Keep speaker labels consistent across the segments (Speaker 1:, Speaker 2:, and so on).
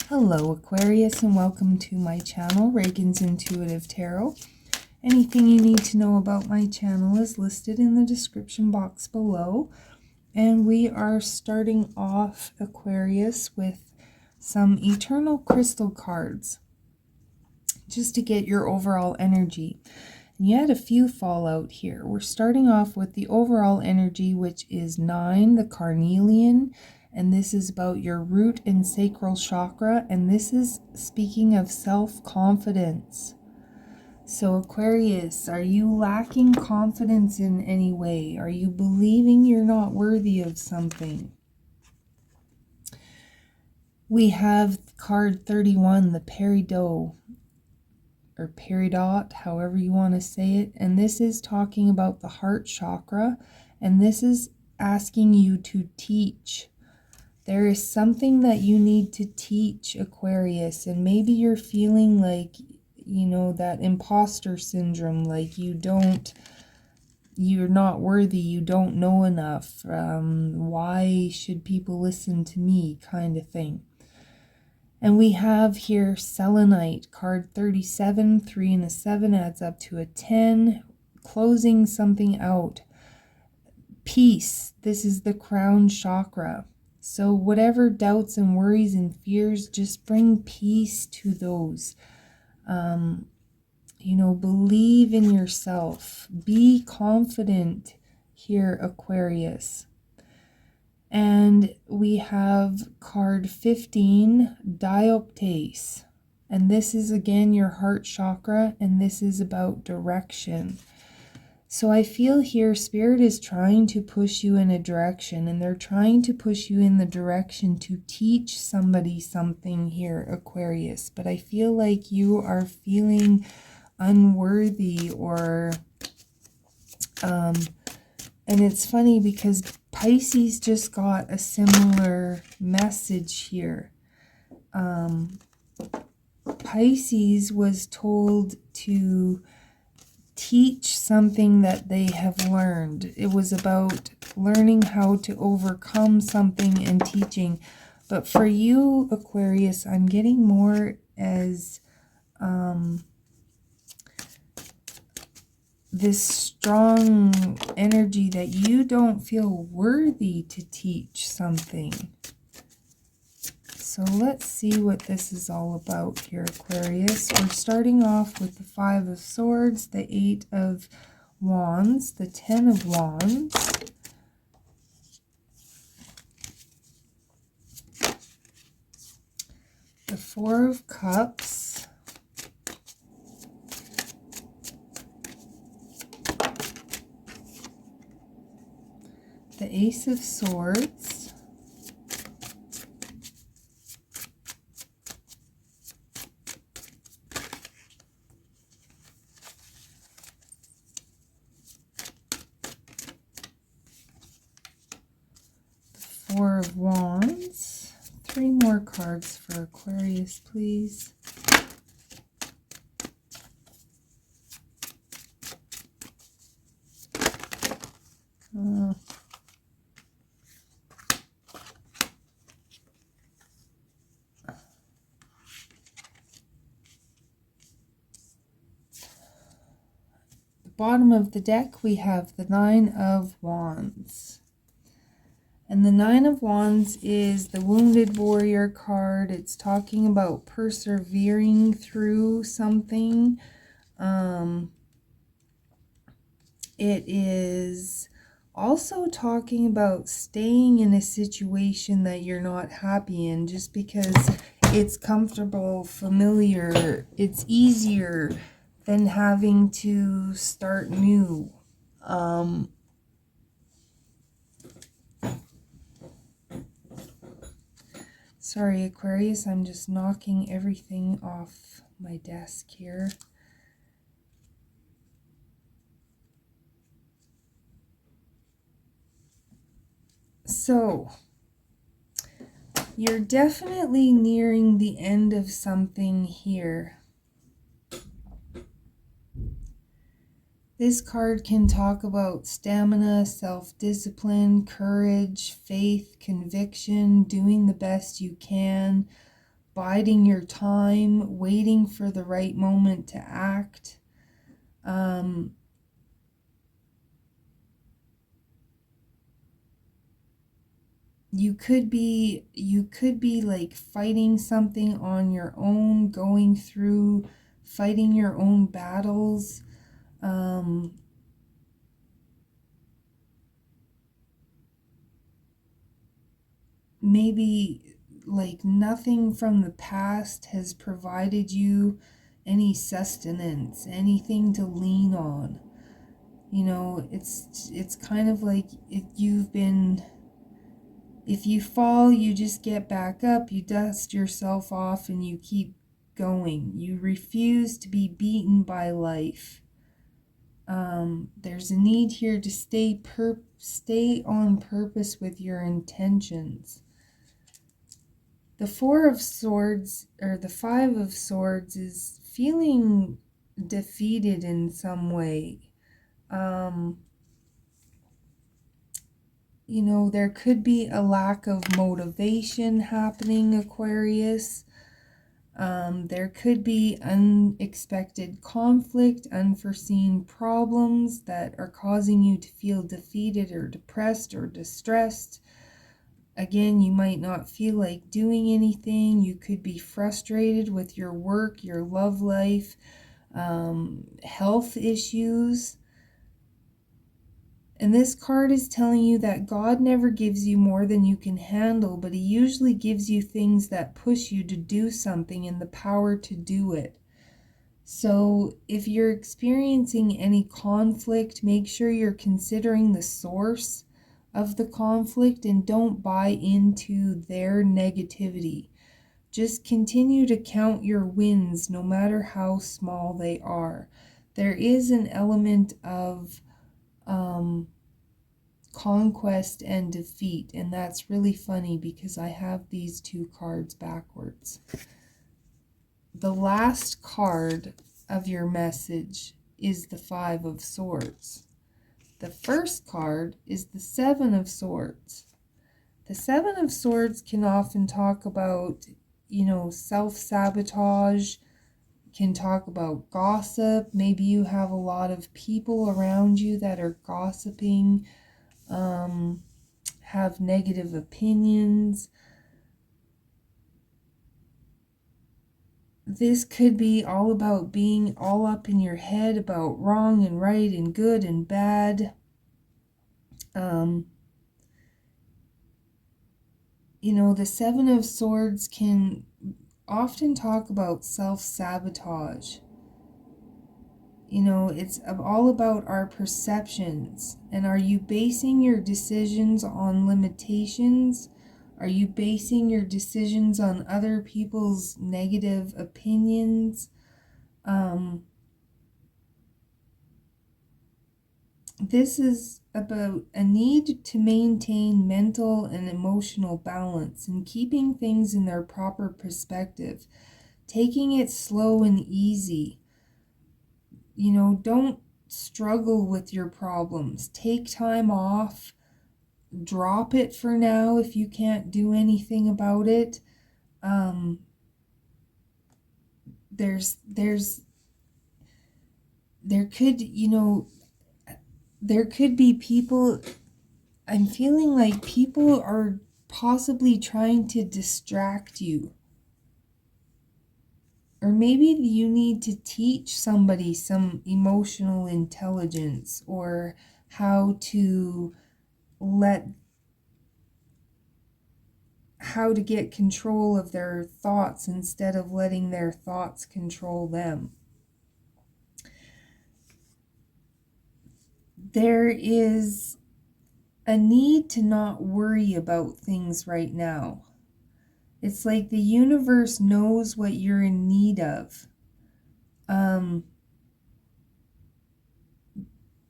Speaker 1: Hello Aquarius, and welcome to my channel, Ragean's Intuitive Tarot. Anything you need to know about my channel is listed in the description box below. And we are starting off, Aquarius, with some eternal crystal cards, just to get your overall energy. And you had a few fall out here. We're starting off with the overall energy, which is 9, the carnelian. And this is about your root and sacral chakra. And this is speaking of self-confidence. So Aquarius, are you lacking confidence in any way? Are you believing you're not worthy of something? We have card 31, the peridot, or peridot, however you want to say it. And this is talking about the heart chakra. And this is asking you to teach. There is something that you need to teach, Aquarius, and maybe you're feeling like, you know, that imposter syndrome, like you're not worthy, you don't know enough, why should people listen to me, kind of thing. And we have here selenite, card 37, 3 and a 7 adds up to a 10, closing something out. Peace, this is the crown chakra. So whatever doubts and worries and fears, just bring peace to those. You know, believe in yourself. Be confident here, Aquarius. And we have card 15, dioptase. And this is again your heart chakra, and this is about direction. So I feel here Spirit is trying to push you in a direction, and they're trying to push you in the direction to teach somebody something here, Aquarius. But I feel like you are feeling unworthy, or and it's funny because Pisces just got a similar message here. Pisces was told to teach something that they have learned. It was about learning how to overcome something and teaching. But for you, Aquarius, I'm getting more as this strong energy that you don't feel worthy to teach something. So let's see what this is all about here, Aquarius. We're starting off with the 5 of Swords, the 8 of Wands, the 10 of Wands, the 4 of Cups, the Ace of Swords, the 4 of Wands. 3 more cards for Aquarius, please. Bottom of the deck, we have the 9 of Wands. And the 9 of Wands is the Wounded Warrior card. It's talking about persevering through something. It is also talking about staying in a situation that you're not happy in just because it's comfortable, familiar, it's easier than having to start new. Sorry, Aquarius, I'm just knocking everything off my desk here. So, you're definitely nearing the end of something here. This card can talk about stamina, self-discipline, courage, faith, conviction, doing the best you can, biding your time, waiting for the right moment to act. You could be like fighting something on your own, going through fighting your own battles. Maybe like nothing from the past has provided you any sustenance, anything to lean on. You know, it's kind of like if you fall, you just get back up, you dust yourself off, and you keep going. You refuse to be beaten by life. There's a need here to stay on purpose with your intentions. The Four of Swords, or the Five of Swords, is feeling defeated in some way. You know, there could be a lack of motivation happening, Aquarius. There could be unexpected conflict, unforeseen problems that are causing you to feel defeated or depressed or distressed. Again, you might not feel like doing anything. You could be frustrated with your work, your love life, health issues. And this card is telling you that God never gives you more than you can handle, but He usually gives you things that push you to do something and the power to do it. So if you're experiencing any conflict, make sure you're considering the source of the conflict and don't buy into their negativity. Just continue to count your wins, no matter how small they are. There is an element of conquest and defeat, and that's really funny because I have these two cards backwards. The last card of your message is the Five of Swords. The first card is the Seven of Swords. The Seven of Swords can often talk about, you know, self-sabotage, can talk about gossip. Maybe you have a lot of people around you that are gossiping, have negative opinions. This could be all about being all up in your head about wrong and right and good and bad. You know, the Seven of Swords can often talk about self-sabotage. You know, it's all about our perceptions. And are you basing your decisions on limitations? Are you basing your decisions on other people's negative opinions? This is about a need to maintain mental and emotional balance and keeping things in their proper perspective, taking it slow and easy. You know, don't struggle with your problems. Take time off. Drop it for now if you can't do anything about it. There could be people. I'm feeling like people are possibly trying to distract you. Or maybe you need to teach somebody some emotional intelligence, or how to get control of their thoughts instead of letting their thoughts control them. There is a need to not worry about things right now. It's like the universe knows what you're in need of.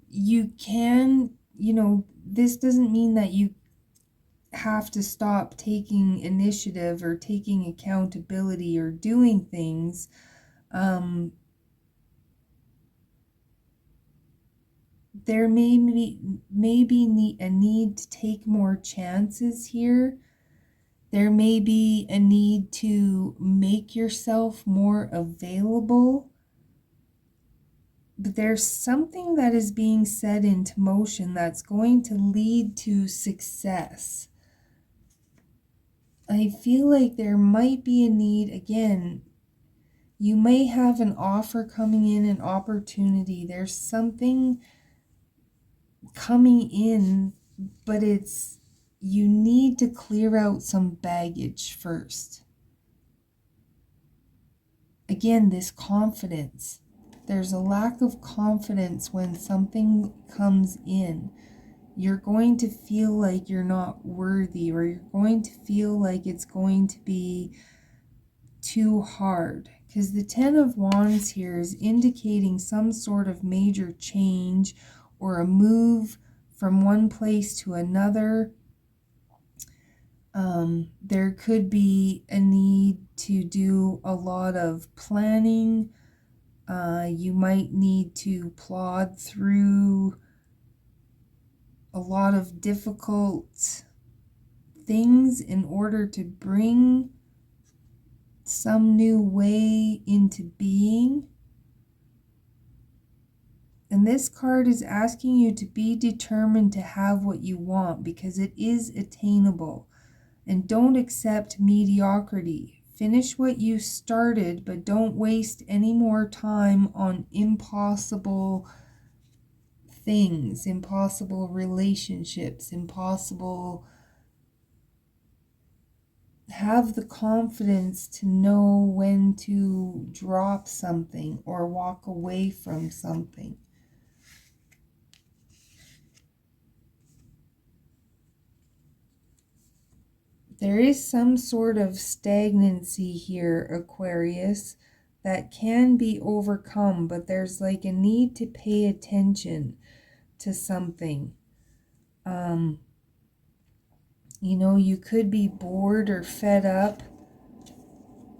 Speaker 1: You can, you know, this doesn't mean that you have to stop taking initiative or taking accountability or doing things. there may be a need to take more chances here. There may be a need to make yourself more available. But there's something that is being set into motion that's going to lead to success. I feel like there might be a need, again, you may have an offer coming in, an opportunity. There's something coming in, but you need to clear out some baggage first. Again, this confidence. There's a lack of confidence when something comes in. You're going to feel like you're not worthy, or you're going to feel like it's going to be too hard. Because the Ten of Wands here is indicating some sort of major change or a move from one place to another. There could be a need to do a lot of planning. You might need to plod through a lot of difficult things in order to bring some new way into being. And this card is asking you to be determined to have what you want, because it is attainable. And don't accept mediocrity. Finish what you started, but don't waste any more time on impossible things, impossible relationships, impossible. Have the confidence to know when to drop something or walk away from something. There is some sort of stagnancy here, Aquarius, that can be overcome, but there's like a need to pay attention to something. You could be bored or fed up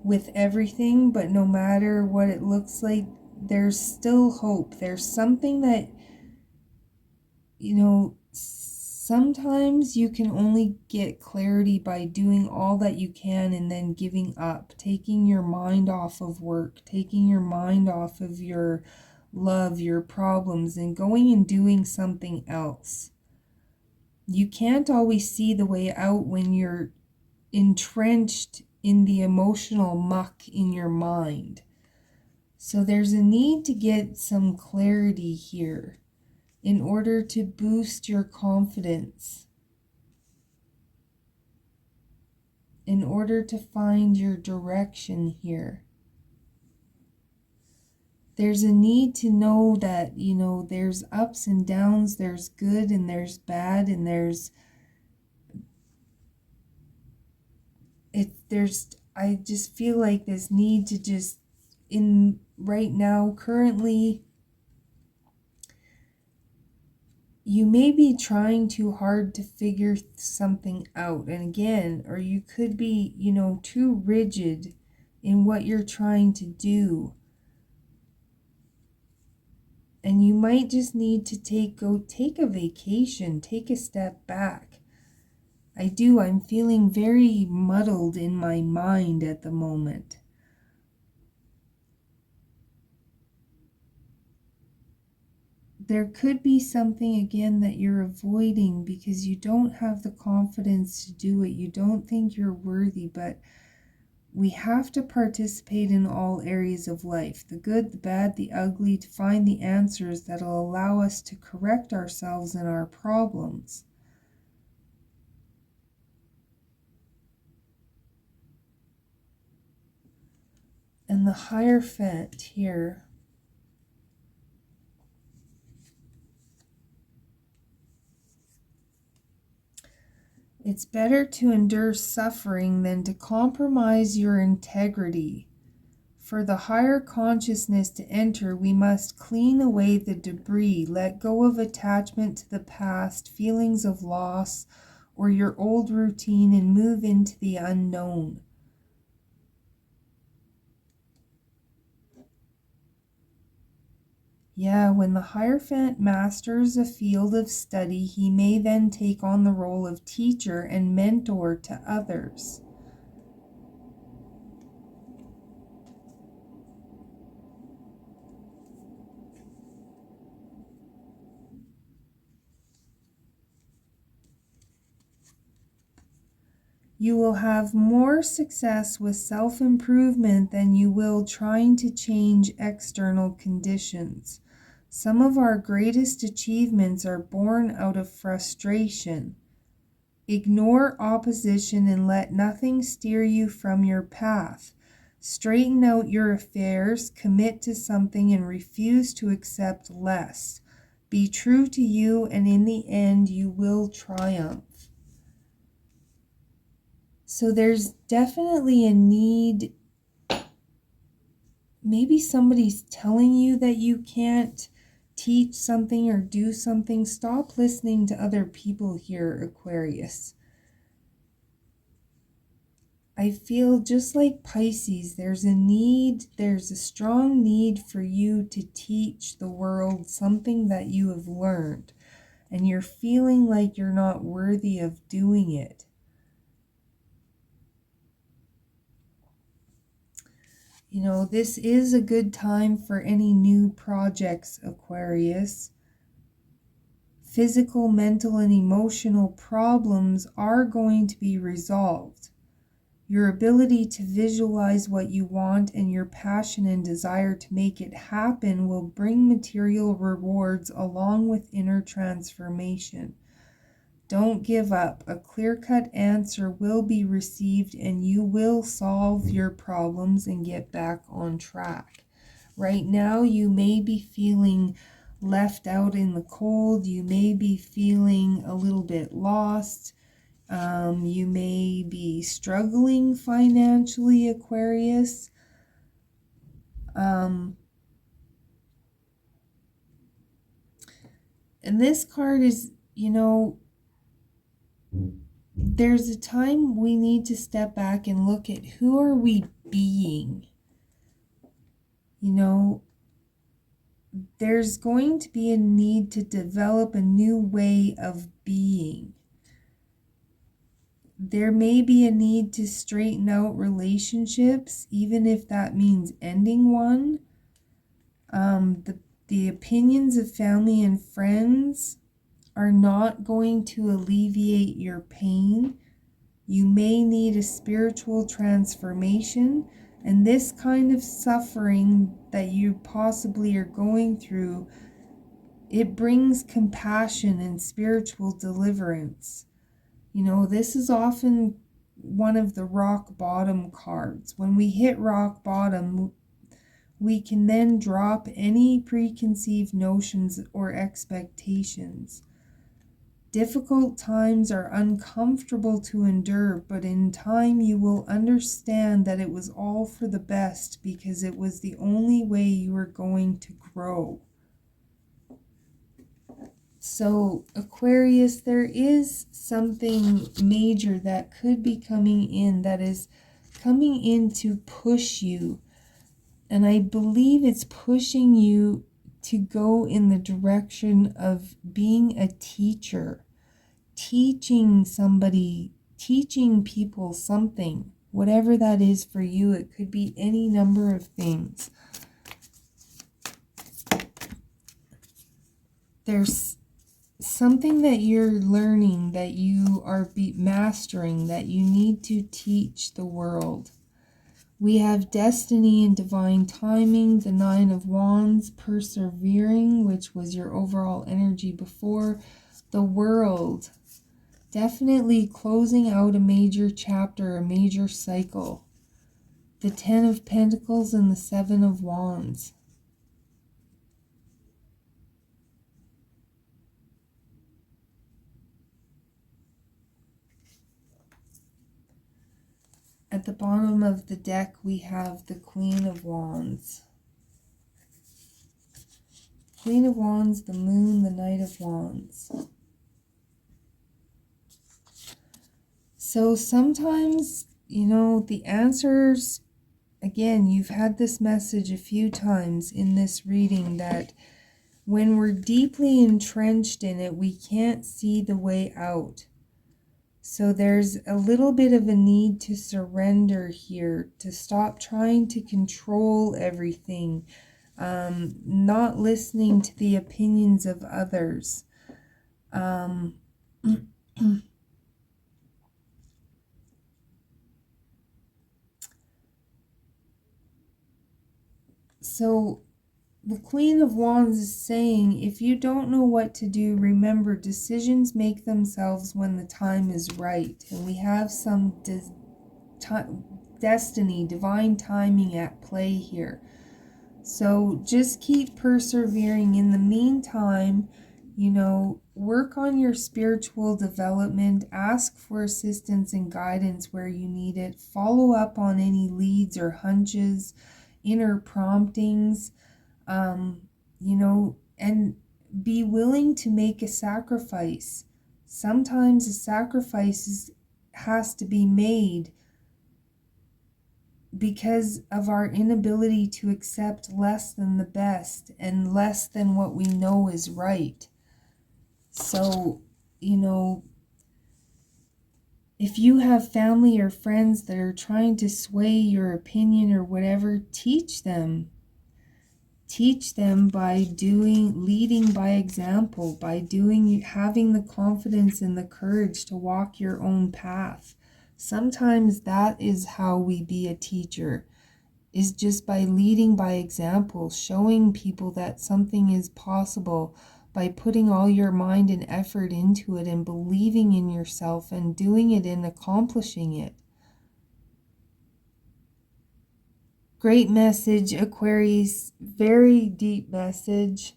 Speaker 1: with everything, but no matter what it looks like, there's still hope. There's something that, sometimes you can only get clarity by doing all that you can and then giving up, taking your mind off of work, taking your mind off of your love, your problems, and going and doing something else. You can't always see the way out when you're entrenched in the emotional muck in your mind. So there's a need to get some clarity here in order to boost your confidence, in order to find your direction here. There's a need to know that, there's ups and downs, there's good and there's bad, and I just feel like this need to just, right now, currently, you may be trying too hard to figure something out. And again, or you could be, too rigid in what you're trying to do. And you might just need to take a vacation, take a step back. I'm feeling very muddled in my mind at the moment. There could be something, again, that you're avoiding because you don't have the confidence to do it. You don't think you're worthy, but we have to participate in all areas of life, the good, the bad, the ugly, to find the answers that'll allow us to correct ourselves and our problems. And the Hierophant here, it's better to endure suffering than to compromise your integrity. For the higher consciousness to enter, we must clean away the debris, let go of attachment to the past, feelings of loss, or your old routine, and move into the unknown. Yeah, when the Hierophant masters a field of study, he may then take on the role of teacher and mentor to others. You will have more success with self-improvement than you will trying to change external conditions. Some of our greatest achievements are born out of frustration. Ignore opposition and let nothing steer you from your path. Straighten out your affairs, commit to something, and refuse to accept less. Be true to you, and in the end, you will triumph. So there's definitely a need. Maybe somebody's telling you that you can't teach something or do something. Stop listening to other people here, Aquarius. I feel just like Pisces, there's a strong need for you to teach the world something that you have learned, and you're feeling like you're not worthy of doing it. You know, this is a good time for any new projects, Aquarius. Physical, mental, and emotional problems are going to be resolved. Your ability to visualize what you want and your passion and desire to make it happen will bring material rewards along with inner transformation. Don't give up. A clear-cut answer will be received and you will solve your problems and get back on track. Right now, you may be feeling left out in the cold. You may be feeling a little bit lost. You may be struggling financially, Aquarius. And this card is, there's a time we need to step back and look at who are we being. There's going to be a need to develop a new way of being. There may be a need to straighten out relationships, even if that means ending one. The opinions of family and friends are not going to alleviate your pain. You may need a spiritual transformation, and this kind of suffering that you possibly are going through, it brings compassion and spiritual deliverance. This is often one of the rock bottom cards. When we hit rock bottom, we can then drop any preconceived notions or expectations. Difficult times are uncomfortable to endure, but in time you will understand that it was all for the best because it was the only way you were going to grow. So, Aquarius, there is something major that could be coming in, that is coming in to push you. And I believe it's pushing you to go in the direction of being a teacher, teaching somebody, teaching people something, whatever that is for you. It could be any number of things. There's something that you're learning, that you are mastering, that you need to teach the world. We have destiny and divine timing, the Nine of Wands, persevering, which was your overall energy before. The World, definitely closing out a major chapter, a major cycle. The Ten of Pentacles and the Seven of Wands. At the bottom of the deck, we have the Queen of Wands. Queen of Wands, the Moon, the Knight of Wands. So sometimes, the answers, again, you've had this message a few times in this reading, that when we're deeply entrenched in it, we can't see the way out. So there's a little bit of a need to surrender here, to stop trying to control everything, not listening to the opinions of others. So the Queen of Wands is saying, if you don't know what to do, remember, decisions make themselves when the time is right. And we have some destiny, divine timing at play here. So just keep persevering. In the meantime, work on your spiritual development, ask for assistance and guidance where you need it, follow up on any leads or hunches, inner promptings, and be willing to make a sacrifice. Sometimes a sacrifice has to be made because of our inability to accept less than the best and less than what we know is right. So, if you have family or friends that are trying to sway your opinion or whatever, teach them. Teach them by leading by example, by having the confidence and the courage to walk your own path. Sometimes that is how we be a teacher, is just by leading by example, showing people that something is possible, by putting all your mind and effort into it and believing in yourself and doing it and accomplishing it. Great message, Aquarius. Very deep message.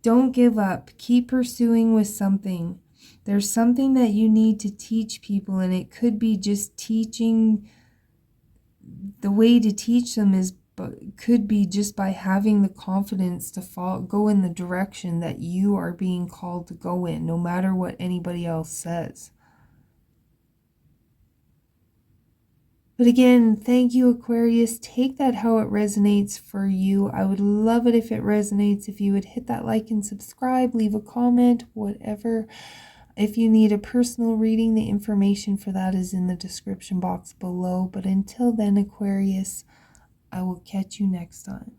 Speaker 1: Don't give up. Keep pursuing with something. There's something that you need to teach people, and it could be just teaching. The way to teach them could be just by having the confidence to go in the direction that you are being called to go in, no matter what anybody else says. But again, thank you, Aquarius. Take that how it resonates for you. I would love it if it resonates, if you would hit that like and subscribe, leave a comment, whatever. If you need a personal reading, the information for that is in the description box below. But until then, Aquarius, I will catch you next time.